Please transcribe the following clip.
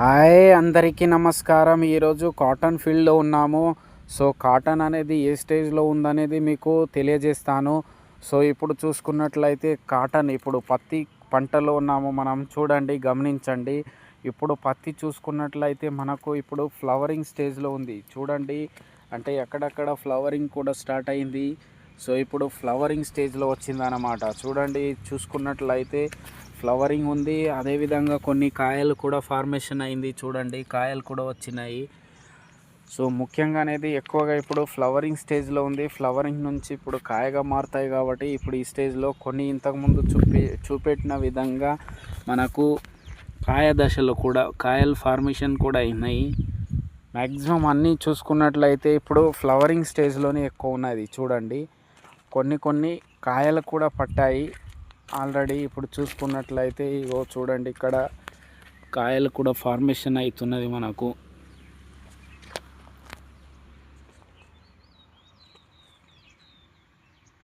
Hi అందరికీ నమస్కారం. ఈరోజు కాటన్ ఫీల్డ్లో ఉన్నాము. సో కాటన్ అనేది ఏ స్టేజ్లో ఉందనేది మీకు తెలియజేస్తాను. సో ఇప్పుడు చూసుకున్నట్లయితే కాటన్ ఇప్పుడు పత్తి పంటలో ఉన్నాము మనం. చూడండి, గమనించండి. ఇప్పుడు పత్తి చూసుకున్నట్లయితే మనకు ఇప్పుడు ఫ్లవరింగ్ స్టేజ్లో ఉంది. చూడండి, అంటే అక్కడక్కడ ఫ్లవరింగ్ కూడా స్టార్ట్ అయింది. సో ఇప్పుడు ఫ్లవరింగ్ స్టేజ్లో వచ్చిందన్నమాట. చూడండి, చూసుకున్నట్లయితే ఫ్లవరింగ్ ఉంది. అదేవిధంగా కొన్ని కాయలు కూడా ఫార్మేషన్ అయింది. చూడండి, కాయలు కూడా వచ్చినాయి. సో ముఖ్యంగా అనేది ఎక్కువగా ఇప్పుడు ఫ్లవరింగ్ స్టేజ్లో ఉంది. ఫ్లవరింగ్ నుంచి ఇప్పుడు కాయగా మారుతాయి కాబట్టి ఇప్పుడు ఈ స్టేజ్లో కొన్ని ఇంతకుముందు చూపెట్టిన విధంగా మనకు కాయ దశలో కూడా కాయలు ఫార్మేషన్ కూడా అయినాయి. మ్యాక్సిమం అన్నీ చూసుకున్నట్లయితే ఇప్పుడు ఫ్లవరింగ్ స్టేజ్లోనే ఎక్కువ ఉన్నది. చూడండి, కొన్ని కాయలు కూడా పట్టాయి ఆల్రెడీ. ఇప్పుడు చూసుకున్నట్లయితే ఇగో చూడండి, ఇక్కడ కాయలు కూడా ఫార్మేషన్ అవుతున్నది మనకు.